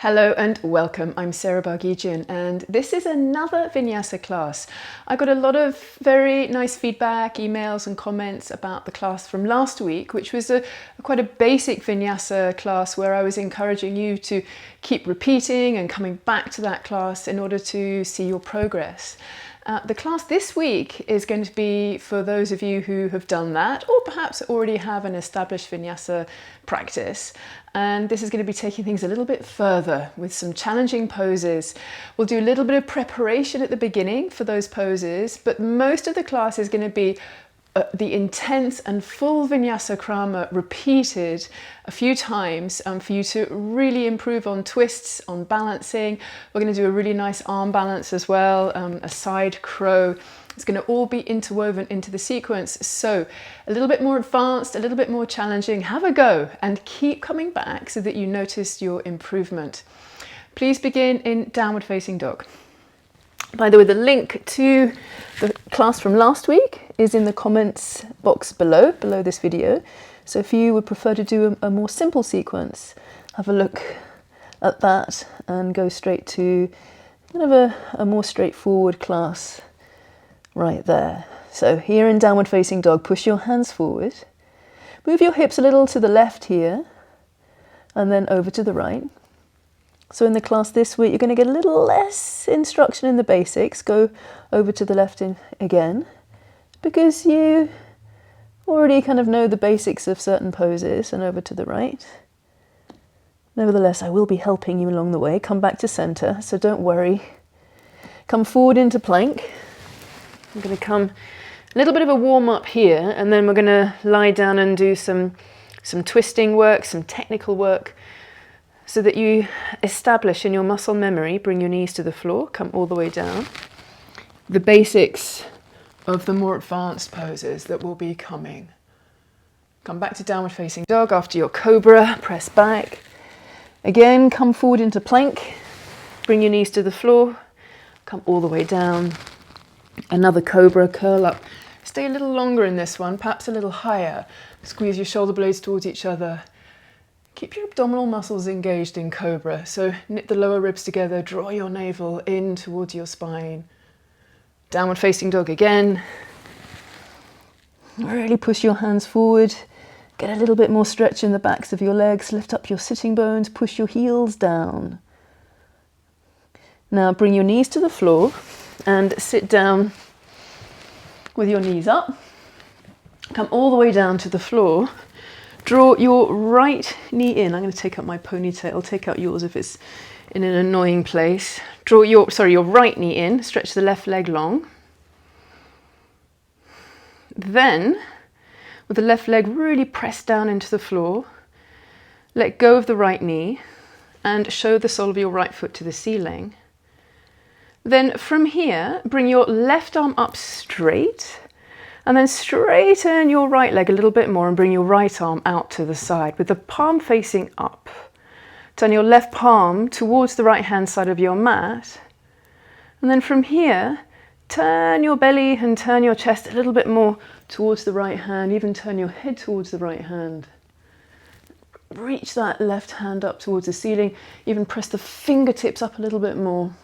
Hello and welcome. I'm Sarah Bargigian and this is another Vinyasa class. I got a lot of very nice feedback, emails and comments about the class from last week, which was quite a basic Vinyasa class where I was encouraging you to keep repeating and coming back to that class in order to see your progress. The class this week is going to be for those of you who have done that or perhaps already have an established Vinyasa practice. And this is going to be taking things a little bit further with some challenging poses. We'll do a little bit of preparation at the beginning for those poses, but most of the class is going to be the intense and full Vinyasa krama repeated a few times for you to really improve on twists, on balancing. We're going to do a really nice arm balance as well, a side crow. It's going to all be interwoven into the sequence. So a little bit more advanced, a little bit more challenging. Have a go and keep coming back so that you notice your improvement. Please begin in downward facing dog. By the way, the link to the class from last week is in the comments box below this video. So if you would prefer to do a more simple sequence, have a look at that and go straight to kind of a more straightforward class right there. So here in downward facing dog, push your hands forward. Move your hips a little to the left here and then over to the right. So in the class this week, you're going to get a little less instruction in the basics. Go over to the left again, because you already kind of know the basics of certain poses, and over to the right. Nevertheless, I will be helping you along the way. Come back to center, so don't worry. Come forward into plank. I'm going to come a little bit of a warm up here, and then we're going to lie down and do some twisting work, some technical work, so that you establish in your muscle memory, bring your knees to the floor, come all the way down, the basics of the more advanced poses that will be coming. Come back to downward facing dog after your cobra, press back. Again, come forward into plank, bring your knees to the floor, come all the way down. Another cobra, curl up. Stay a little longer in this one, perhaps a little higher. Squeeze your shoulder blades towards each other. Keep your abdominal muscles engaged in cobra. So knit the lower ribs together, draw your navel in towards your spine. Downward facing dog again. Really push your hands forward. Get a little bit more stretch in the backs of your legs. Lift up your sitting bones, push your heels down. Now bring your knees to the floor and sit down with your knees up. Come all the way down to the floor. Draw your right knee in. I'm going to take out my ponytail. Take out yours if it's in an annoying place. Draw your right knee in. Stretch the left leg long. Then, with the left leg really pressed down into the floor, let go of the right knee and show the sole of your right foot to the ceiling. Then from here, bring your left arm up straight. And then straighten your right leg a little bit more and bring your right arm out to the side with the palm facing up. Turn your left palm towards the right hand side of your mat. And then from here, turn your belly and turn your chest a little bit more towards the right hand. Even turn your head towards the right hand. Reach that left hand up towards the ceiling. Even press the fingertips up a little bit more.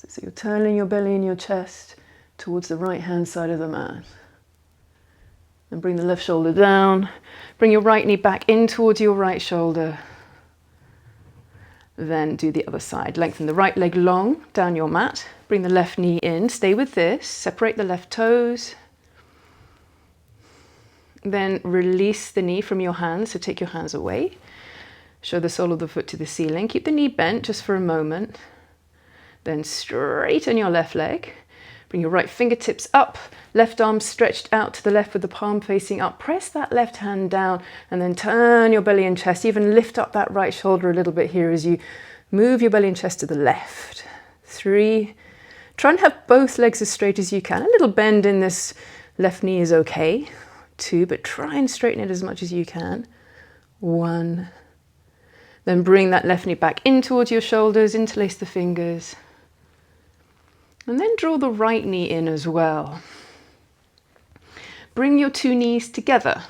So you're turning your belly and your chest towards the right hand side of the mat. And bring the left shoulder down. Bring your right knee back in towards your right shoulder. Then do the other side. Lengthen the right leg long down your mat. Bring the left knee in. Stay with this. Separate the left toes. Then release the knee from your hands. So take your hands away. Show the sole of the foot to the ceiling. Keep the knee bent just for a moment. Then straighten your left leg. Bring your right fingertips up, left arm stretched out to the left with the palm facing up. Press that left hand down and then turn your belly and chest. Even lift up that right shoulder a little bit here as you move your belly and chest to the left. 3. Try and have both legs as straight as you can. A little bend in this left knee is okay. 2, but try and straighten it as much as you can. 1. Then bring that left knee back in towards your shoulders, interlace the fingers. And then draw the right knee in as well. Bring your two knees together.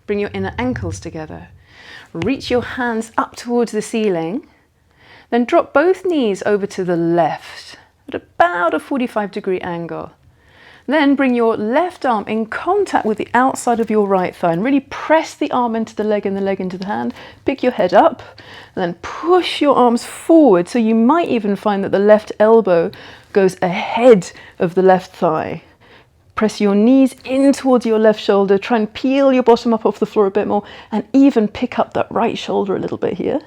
Bring your inner ankles together. Reach your hands up towards the ceiling. Then drop both knees over to the left at about a 45-degree angle. Then bring your left arm in contact with the outside of your right thigh and really press the arm into the leg and the leg into the hand. Pick your head up and then push your arms forward. So you might even find that the left elbow goes ahead of the left thigh. Press your knees in towards your left shoulder. Try and peel your bottom up off the floor a bit more and even pick up that right shoulder a little bit here.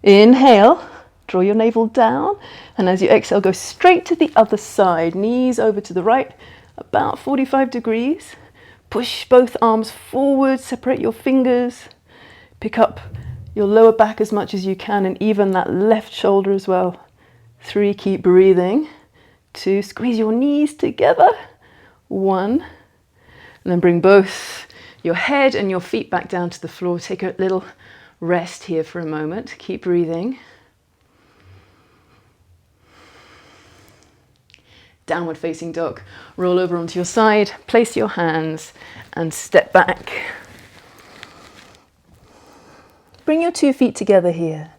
Inhale. Draw your navel down, and as you exhale, go straight to the other side. Knees over to the right, about 45 degrees. Push both arms forward, separate your fingers. Pick up your lower back as much as you can, and even that left shoulder as well. 3, keep breathing. 2, squeeze your knees together. 1, and then bring both your head and your feet back down to the floor. Take a little rest here for a moment. Keep breathing. Downward facing dog. Roll over onto your side, place your hands and step back. Bring your 2 feet together here.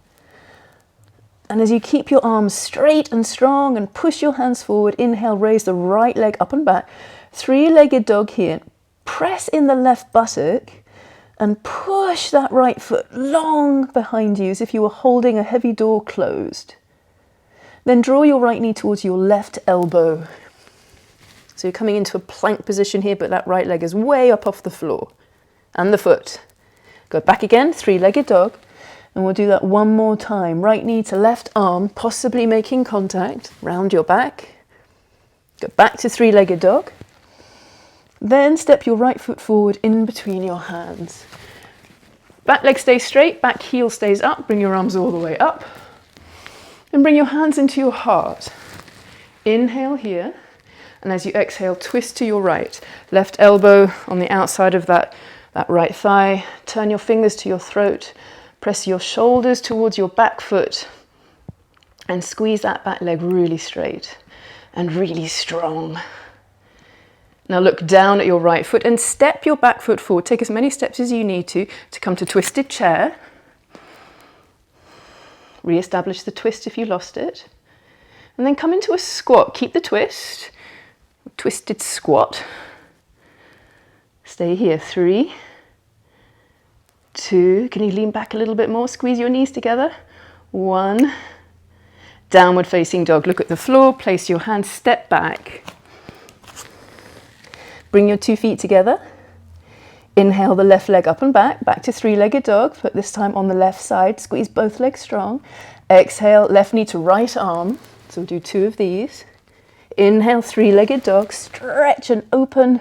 And as you keep your arms straight and strong and push your hands forward, inhale, raise the right leg up and back. 3-legged dog here. Press in the left buttock and push that right foot long behind you as if you were holding a heavy door closed. Then draw your right knee towards your left elbow. So you're coming into a plank position here, but that right leg is way up off the floor and the foot. Go back again, 3-legged dog. And we'll do that one more time. Right knee to left arm, possibly making contact. Round your back. Go back to 3-legged dog. Then step your right foot forward in between your hands. Back leg stays straight, back heel stays up. Bring your arms all the way up. And bring your hands into your heart. Inhale here, and as you exhale, twist to your right. Left elbow on the outside of that right thigh. Turn your fingers to your throat. Press your shoulders towards your back foot and squeeze that back leg really straight and really strong. Now look down at your right foot and step your back foot forward. Take as many steps as you need to come to twisted chair. Re-establish the twist if you lost it. And then come into a squat. Keep the twist. Twisted squat. Stay here. 3, 2. Can you lean back a little bit more? Squeeze your knees together. 1. Downward facing dog. Look at the floor. Place your hands. Step back. Bring your 2 feet together. Inhale the left leg up and back to 3-legged dog, but this time on the left side. Squeeze both legs strong. Exhale, left knee to right arm. So we'll do 2 of these. Inhale, 3-legged dog. Stretch and open.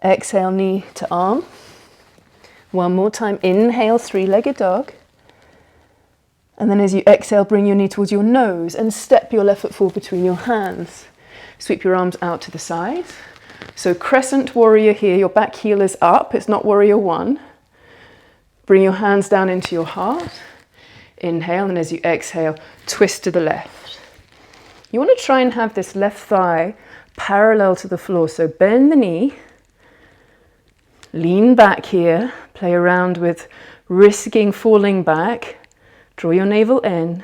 Exhale, knee to arm. One more time. Inhale, 3-legged dog. And then as you exhale, bring your knee towards your nose and step your left foot forward between your hands. Sweep your arms out to the side. So crescent warrior here, your back heel is up, it's not warrior 1. Bring your hands down into your heart. Inhale, and as you exhale, twist to the left. You want to try and have this left thigh parallel to the floor, so bend the knee, lean back here, play around with risking falling back, draw your navel in,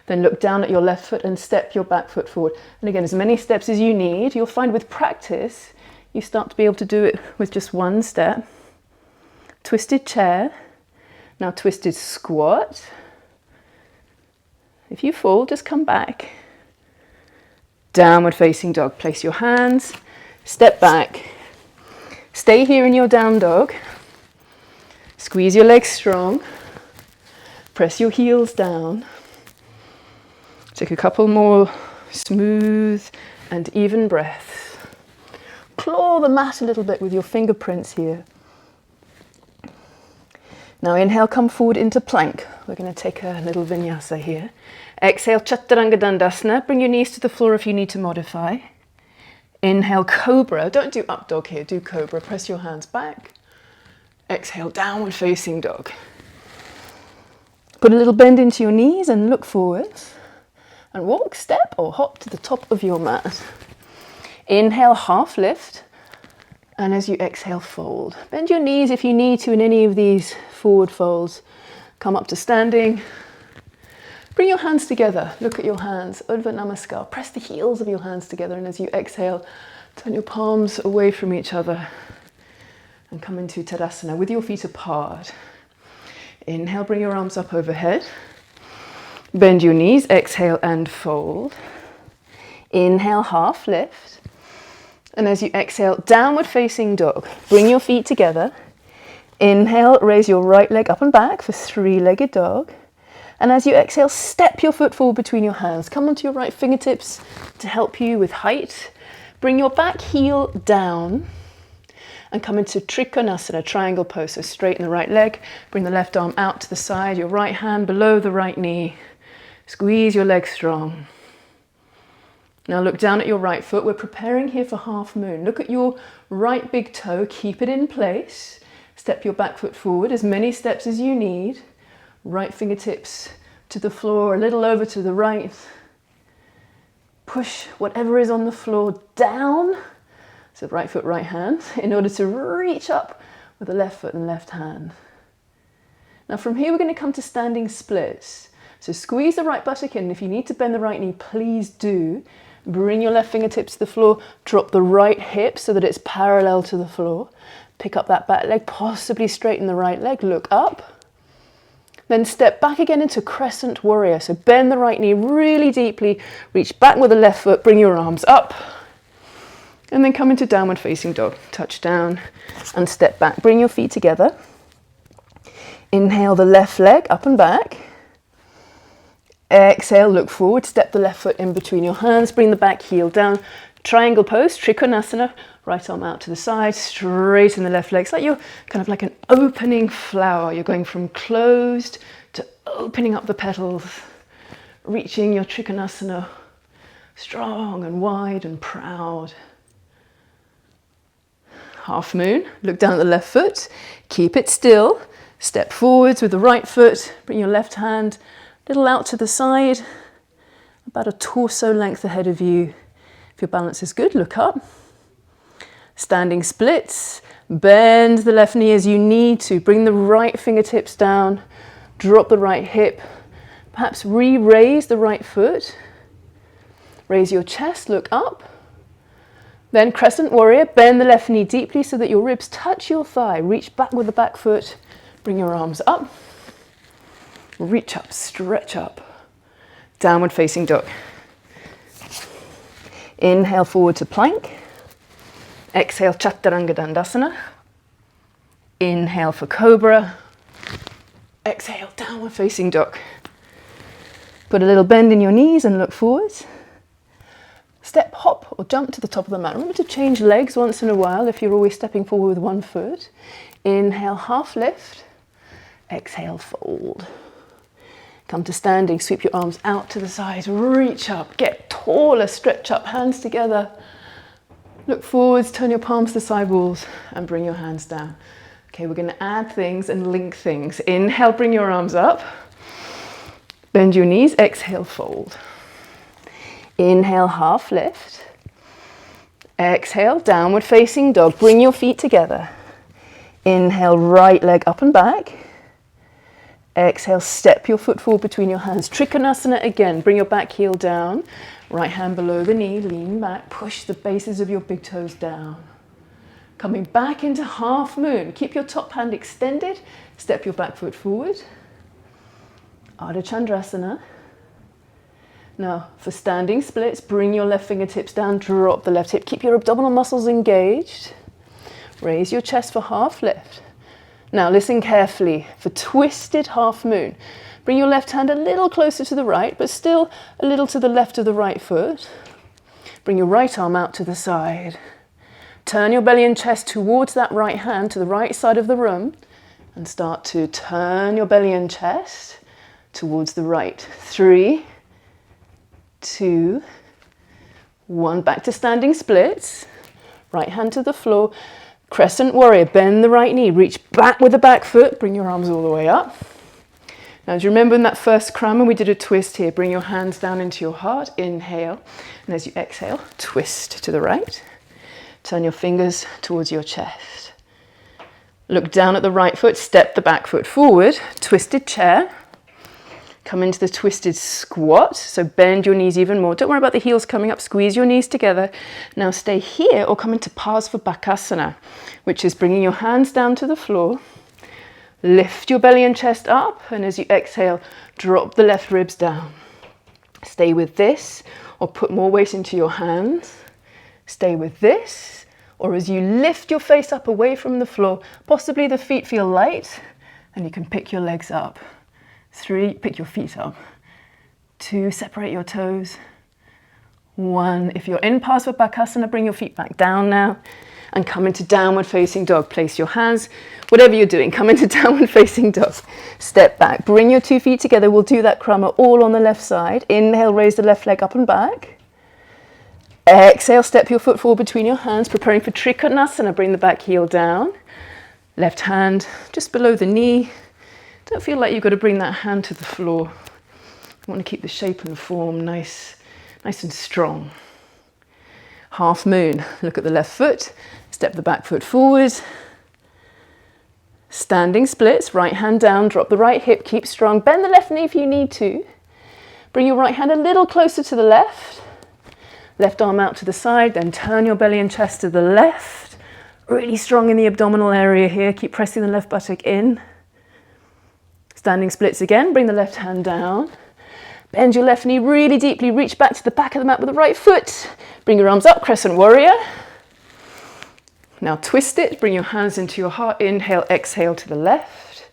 then look down at your left foot and step your back foot forward. And again, as many steps as you need. You'll find with practice, you start to be able to do it with just 1 step. Twisted chair. Now twisted squat. If you fall, just come back. Downward facing dog. Place your hands, step back. Stay here in your down dog. Squeeze your legs strong. Press your heels down. Take a couple more smooth and even breaths. Claw the mat a little bit with your fingerprints here. Now inhale, come forward into plank. We're going to take a little vinyasa here. Exhale, chaturanga dandasana. Bring your knees to the floor if you need to modify. Inhale, cobra. Don't do up dog here, do cobra. Press your hands back. Exhale, downward facing dog. Put a little bend into your knees and look forwards. And walk, step or hop to the top of your mat. Inhale, half lift. And as you exhale, fold. Bend your knees if you need to in any of these forward folds. Come up to standing. Bring your hands together. Look at your hands. Urdhva Namaskar. Press the heels of your hands together. And as you exhale, turn your palms away from each other. And come into Tadasana with your feet apart. Inhale, bring your arms up overhead. Bend your knees. Exhale and fold. Inhale, half lift. And as you exhale, downward facing dog. Bring your feet together. Inhale, raise your right leg up and back for three-legged dog. And as you exhale, step your foot forward between your hands. Come onto your right fingertips to help you with height. Bring your back heel down and come into Trikonasana, triangle pose. So straighten the right leg. Bring the left arm out to the side. Your right hand below the right knee. Squeeze your leg strong. Now look down at your right foot. We're preparing here for half moon. Look at your right big toe. Keep it in place. Step your back foot forward, as many steps as you need. Right fingertips to the floor, a little over to the right. Push whatever is on the floor down. So right foot, right hand, in order to reach up with the left foot and left hand. Now from here, we're going to come to standing splits. So squeeze the right buttock in. If you need to bend the right knee, please do. Bring your left fingertips to the floor. Drop the right hip so that it's parallel to the floor. Pick up that back leg, possibly straighten the right leg. Look up. Then step back again into crescent warrior. So bend the right knee really deeply. Reach back with the left foot. Bring your arms up. And then come into downward facing dog. Touch down and step back. Bring your feet together. Inhale the left leg up and back. Exhale, look forward, step the left foot in between your hands, bring the back heel down, triangle pose, Trikonasana, right arm out to the side, straighten the left leg. It's like you're kind of like an opening flower. You're going from closed to opening up the petals, reaching your Trikonasana, strong and wide and proud. Half moon, look down at the left foot, keep it still, step forwards with the right foot, bring your left hand little out to the side, about a torso length ahead of you. If your balance is good, look up. Standing splits, bend the left knee as you need to. Bring the right fingertips down, drop the right hip. Perhaps re-raise the right foot. Raise your chest, look up. Then crescent warrior, bend the left knee deeply so that your ribs touch your thigh. Reach back with the back foot, bring your arms up. Reach up, stretch up. Downward facing dog. Inhale forward to plank. Exhale Chaturanga Dandasana. Inhale for cobra. Exhale downward facing dog. Put a little bend in your knees and look forwards. Step, hop or jump to the top of the mat. Remember to change legs once in a while if you're always stepping forward with one foot. Inhale, half lift. Exhale, fold. Come to standing, sweep your arms out to the sides, reach up, get taller, stretch up, hands together. Look forwards, turn your palms to the side walls and bring your hands down. Okay, we're going to add things and link things. Inhale, bring your arms up. Bend your knees, exhale, fold. Inhale, half lift. Exhale, downward facing dog. Bring your feet together. Inhale, right leg up and back. Exhale, step your foot forward between your hands. Trikonasana again. Bring your back heel down. Right hand below the knee. Lean back. Push the bases of your big toes down. Coming back into half moon. Keep your top hand extended. Step your back foot forward. Ardha Chandrasana. Now, for standing splits, bring your left fingertips down. Drop the left hip. Keep your abdominal muscles engaged. Raise your chest for half lift. Now listen carefully for twisted half moon. Bring your left hand a little closer to the right, but still a little to the left of the right foot. Bring your right arm out to the side. Turn your belly and chest towards that right hand to the right side of the room and start to turn your belly and chest towards the right. 3, 2, 1. Back to standing splits. Right hand to the floor. Crescent warrior, bend the right knee, reach back with the back foot, bring your arms all the way up. Now, as you remember in that first krama, we did a twist here. Bring your hands down into your heart, inhale, and as you exhale, twist to the right. Turn your fingers towards your chest. Look down at the right foot, step the back foot forward, twisted chair. Come into the twisted squat, so bend your knees even more. Don't worry about the heels coming up, squeeze your knees together. Now stay here or come into Parsva Bakasana, which is bringing your hands down to the floor. Lift your belly and chest up, and as you exhale, drop the left ribs down. Stay with this, or put more weight into your hands. Stay with this, or as you lift your face up away from the floor, possibly the feet feel light, and you can pick your legs up. 3, pick your feet up. 2, separate your toes. 1, if you're in Parsva Bakasana, bring your feet back down now and come into downward facing dog. Place your hands, whatever you're doing, come into downward facing dog. Step back, bring your 2 feet together. We'll do that krama all on the left side. Inhale, raise the left leg up and back. Exhale, step your foot forward between your hands, preparing for Trikonasana. Bring the back heel down. Left hand just below the knee. Don't feel like you've got to bring that hand to the floor. You want to keep the shape and form nice and strong. Half moon, look at the left foot, step the back foot forward. Standing splits, right hand down, drop the right hip, keep strong. Bend the left knee if you need to. Bring your right hand a little closer to the left. Left arm out to the side, then turn your belly and chest to the left. Really strong in the abdominal area here, keep pressing the left buttock in. Standing splits again, bring the left hand down. Bend your left knee really deeply, reach back to the back of the mat with the right foot. Bring your arms up, crescent warrior. Now twist it, bring your hands into your heart. Inhale, exhale to the left.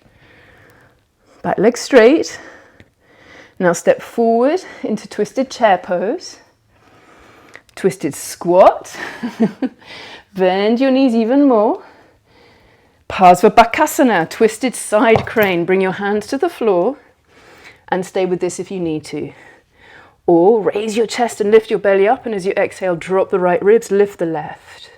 Back leg straight. Now step forward into twisted chair pose. Twisted squat. Bend your knees even more. Parsva Bakasana, twisted side crane. Bring your hands to the floor and stay with this if you need to. Or raise your chest and lift your belly up, and as you exhale, drop the right ribs, lift the left.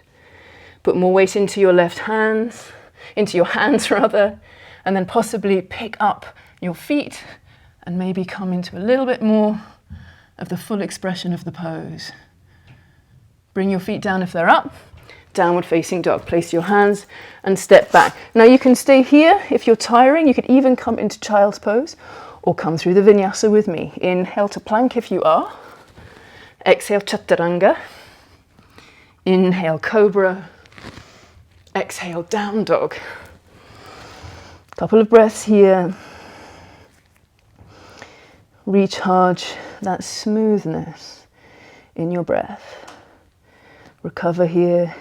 Put more weight into your left hands, into your hands rather, and then possibly pick up your feet and maybe come into a little bit more of the full expression of the pose. Bring your feet down if they're up. Downward facing dog. Place your hands and step back. Now you can stay here if you're tiring. You could even come into child's pose or come through the vinyasa with me. Inhale to plank if you are. Exhale, chaturanga. Inhale, cobra. Exhale, down dog. Couple of breaths here. Recharge that smoothness in your breath. Recover here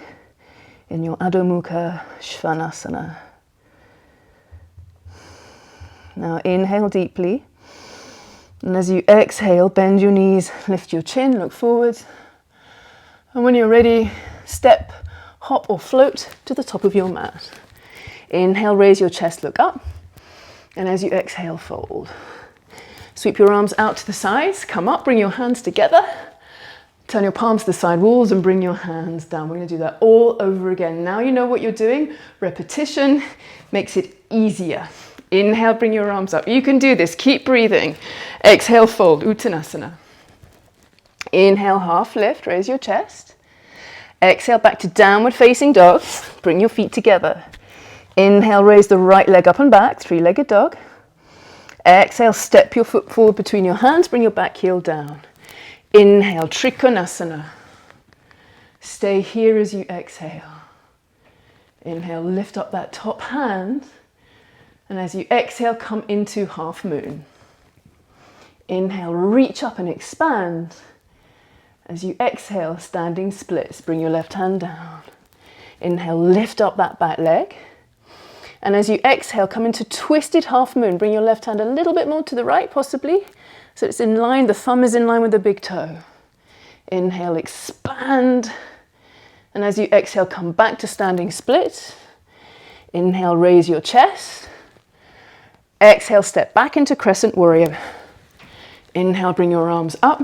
in your Adho Mukha Svanasana. Now inhale deeply, and as you exhale, bend your knees, lift your chin, look forward, and when you're ready, step, hop or float to the top of your mat. Inhale, raise your chest, look up, and as you exhale, fold. Sweep your arms out to the sides, come up, bring your hands together. Turn your palms to the side walls and bring your hands down. We're going to do that all over again. Now you know what you're doing. Repetition makes it easier. Inhale, bring your arms up. You can do this. Keep breathing. Exhale, fold. Uttanasana. Inhale, half lift. Raise your chest. Exhale, back to downward facing dog. Bring your feet together. Inhale, raise the right leg up and back. Three-legged dog. Exhale, step your foot forward between your hands. Bring your back heel down. Inhale, Trikonasana. Stay here as you exhale. Inhale, lift up that top hand. And as you exhale, come into half moon. Inhale, reach up and expand. As you exhale, standing splits. Bring your left hand down. Inhale, lift up that back leg. And as you exhale, come into twisted half moon. Bring your left hand a little bit more to the right, possibly. So it's in line, the thumb is in line with the big toe. Inhale, expand. And as you exhale, come back to standing split. Inhale, raise your chest. Exhale, step back into crescent warrior. Inhale, bring your arms up.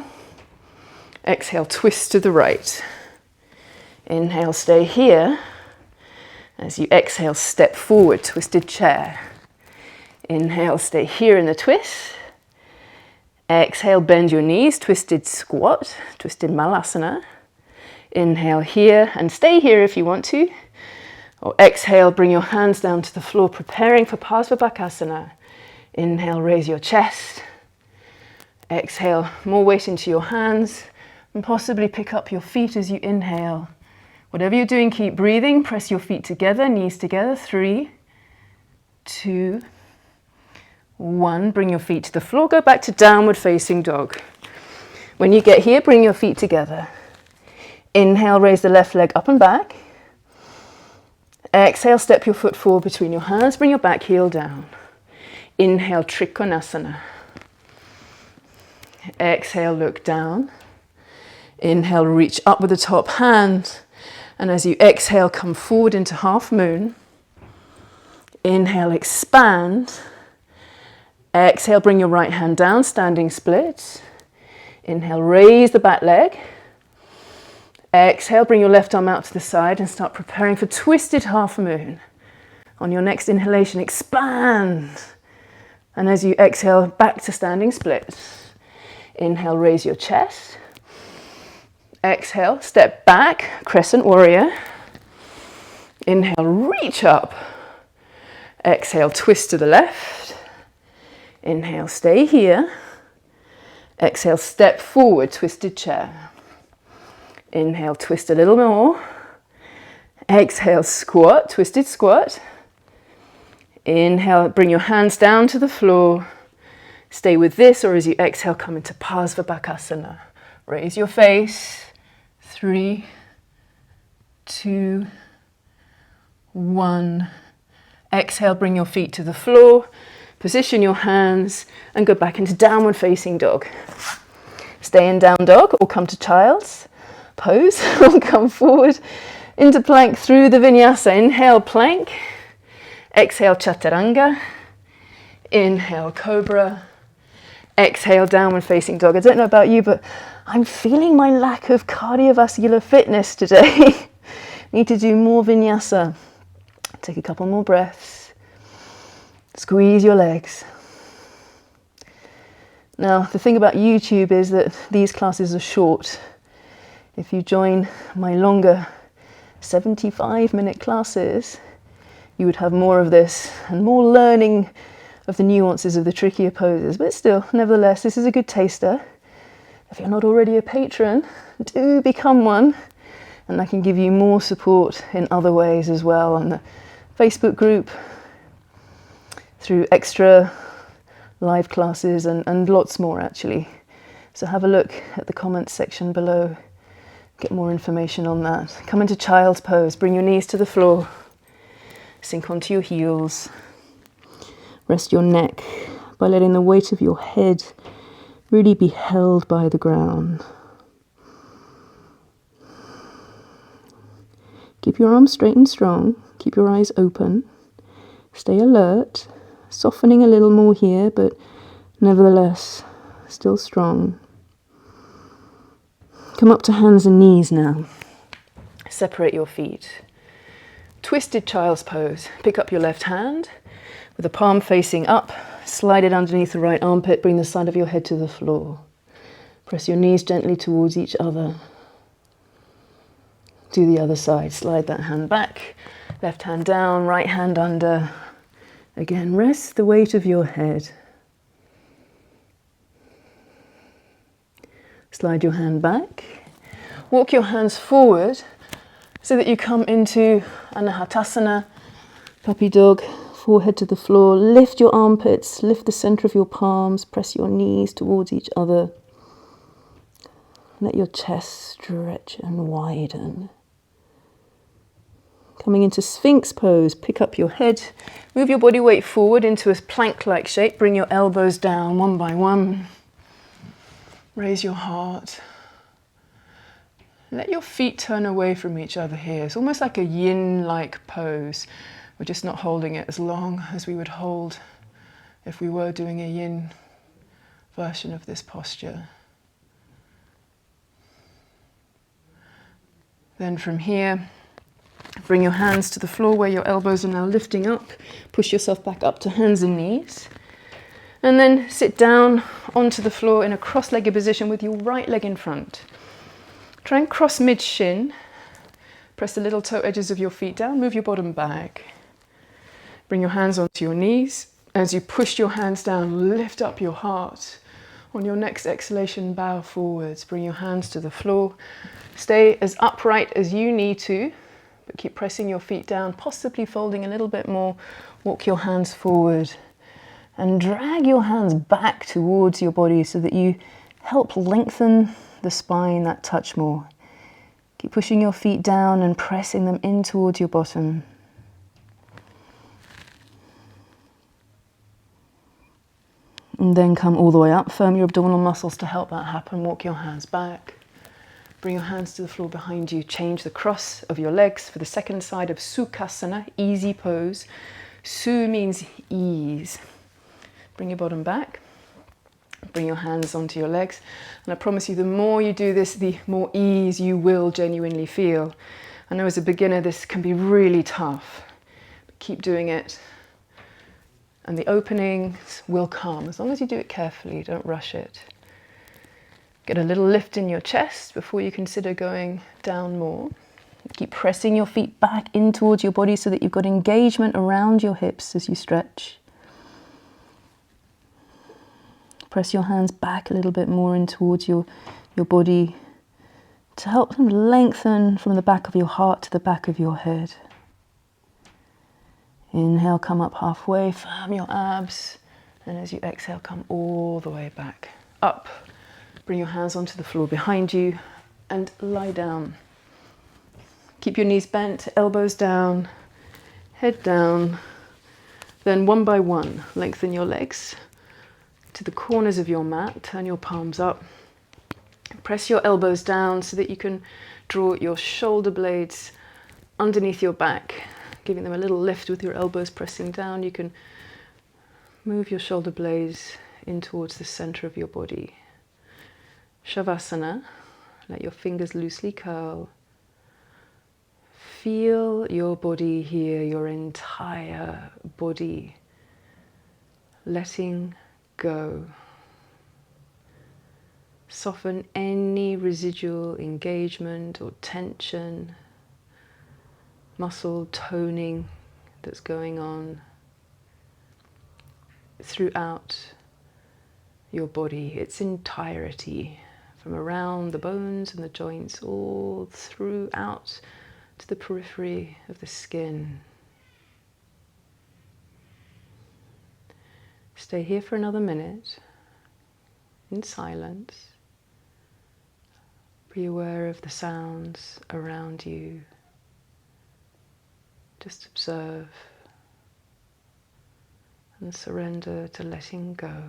Exhale, twist to the right. Inhale, stay here. As you exhale, step forward, twisted chair. Inhale, stay here in the twist. Exhale, bend your knees, twisted squat, twisted malasana. Inhale here and stay here if you want to. Or exhale, bring your hands down to the floor, preparing for Parsva Bakasana. Inhale, raise your chest. Exhale, more weight into your hands, and possibly pick up your feet as you inhale. Whatever you're doing, keep breathing. Press your feet together, knees together. 3, 2, 1. Bring your feet to the floor. Go back to downward facing dog. When you get here, bring your feet together. Inhale, raise the left leg up and back. Exhale, step your foot forward between your hands. Bring your back heel down. Inhale, Trikonasana. Exhale, look down. Inhale, reach up with the top hand. And as you exhale, come forward into half moon. Inhale, expand. Exhale, bring your right hand down, standing split. Inhale, raise the back leg. Exhale, bring your left arm out to the side and start preparing for twisted half moon. On your next inhalation, expand. And as you exhale, back to standing split. Inhale, raise your chest. Exhale, step back, crescent warrior. Inhale, reach up. Exhale, twist to the left. Inhale, stay here. Exhale, step forward, twisted chair. Inhale, twist a little more. Exhale, squat, twisted squat. Inhale, bring your hands down to the floor. Stay with this, or as you exhale, come into Parsva Bakasana. Raise your face. 3, 2, 1. Exhale, bring your feet to the floor. Position your hands and go back into downward facing dog. Stay in down dog or come to child's pose or come forward into plank through the vinyasa. Inhale, plank. Exhale, chaturanga. Inhale, cobra. Exhale, downward facing dog. I don't know about you, but I'm feeling my lack of cardiovascular fitness today. Need to do more vinyasa. Take a couple more breaths. Squeeze your legs. Now, the thing about YouTube is that these classes are short. If you join my longer 75-minute classes, you would have more of this and more learning of the nuances of the trickier poses. But still, nevertheless, this is a good taster. If you're not already a patron, do become one. And I can give you more support in other ways as well on the Facebook group, through extra live classes and lots more actually. So have a look at the comments section below. Get more information on that. Come into child's pose. Bring your knees to the floor. Sink onto your heels. Rest your neck by letting the weight of your head really be held by the ground. Keep your arms straight and strong. Keep your eyes open. Stay alert. Softening a little more here, but nevertheless, still strong. Come up to hands and knees now. Separate your feet. Twisted child's pose. Pick up your left hand with the palm facing up. Slide it underneath the right armpit. Bring the side of your head to the floor. Press your knees gently towards each other. Do the other side. Slide that hand back. Left hand down, right hand under. Again, rest the weight of your head. Slide your hand back. Walk your hands forward so that you come into Anahatasana, puppy dog, forehead to the floor. Lift your armpits, lift the center of your palms, press your knees towards each other. Let your chest stretch and widen. Coming into Sphinx pose, pick up your head, move your body weight forward into a plank-like shape, bring your elbows down one by one. Raise your heart. Let your feet turn away from each other here. It's almost like a yin-like pose. We're just not holding it as long as we would hold if we were doing a yin version of this posture. Then from here, bring your hands to the floor where your elbows are now lifting up. Push yourself back up to hands and knees. And then sit down onto the floor in a cross-legged position with your right leg in front. Try and cross mid-shin. Press the little toe edges of your feet down. Move your bottom back. Bring your hands onto your knees. As you push your hands down, lift up your heart. On your next exhalation, bow forwards. Bring your hands to the floor. Stay as upright as you need to, but keep pressing your feet down, possibly folding a little bit more. Walk your hands forward and drag your hands back towards your body so that you help lengthen the spine that touch more. Keep pushing your feet down and pressing them in towards your bottom. And then come all the way up. Firm your abdominal muscles to help that happen. Walk your hands back. Bring your hands to the floor behind you. Change the cross of your legs for the second side of Sukhasana, easy pose. Su means ease. Bring your bottom back. Bring your hands onto your legs. And I promise you, the more you do this, the more ease you will genuinely feel. I know as a beginner this can be really tough, but keep doing it. And the openings will come, as long as you do it carefully, don't rush it. Get a little lift in your chest before you consider going down more. Keep pressing your feet back in towards your body so that you've got engagement around your hips as you stretch. Press your hands back a little bit more in towards your body to help them lengthen from the back of your heart to the back of your head. Inhale, come up halfway, firm your abs, and as you exhale, come all the way back. Up, bring your hands onto the floor behind you and lie down. Keep your knees bent, elbows down, head down. Then one by one, lengthen your legs to the corners of your mat, turn your palms up. Press your elbows down so that you can draw your shoulder blades underneath your back, giving them a little lift with your elbows pressing down. You can move your shoulder blades in towards the center of your body. Shavasana, let your fingers loosely curl. Feel your body here, your entire body, letting go. Soften any residual engagement or tension, muscle toning that's going on throughout your body, its entirety, from around the bones and the joints all throughout to the periphery of the skin. Stay here for another minute in silence. Be aware of the sounds around you. Just observe and surrender to letting go.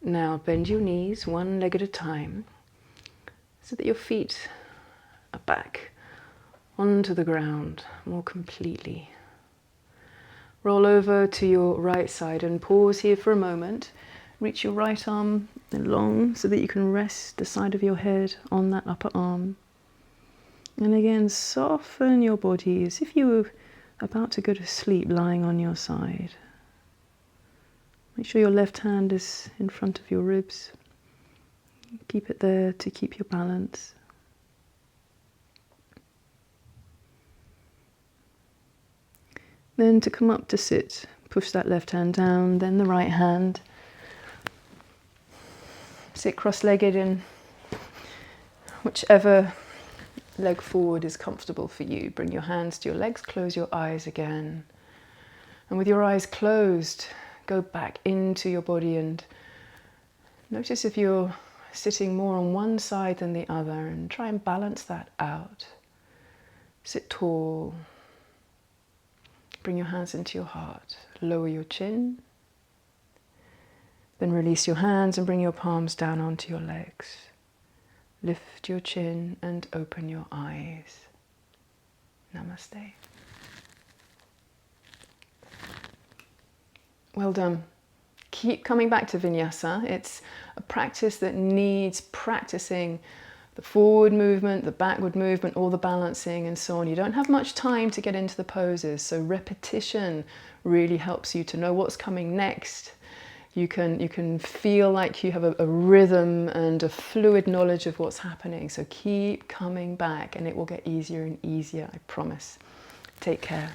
Now bend your knees one leg at a time so that your feet are back onto the ground more completely. Roll over to your right side and pause here for a moment. Reach your right arm long so that you can rest the side of your head on that upper arm. And again, soften your body as if you were about to go to sleep lying on your side. Make sure your left hand is in front of your ribs. Keep it there to keep your balance. Then to come up to sit, push that left hand down, then the right hand. Sit cross-legged in whichever leg forward is comfortable for you. Bring your hands to your legs, close your eyes again. And with your eyes closed, go back into your body and notice if you're sitting more on one side than the other, and try and balance that out. Sit tall. Bring your hands into your heart. Lower your chin. Then release your hands and bring your palms down onto your legs. Lift your chin and open your eyes. Namaste. Well done. Keep coming back to Vinyasa. It's a practice that needs practicing the forward movement, the backward movement, all the balancing and so on. You don't have much time to get into the poses, so repetition really helps you to know what's coming next. You can feel like you have a rhythm and a fluid knowledge of what's happening. So keep coming back and it will get easier and easier, I promise. Take care.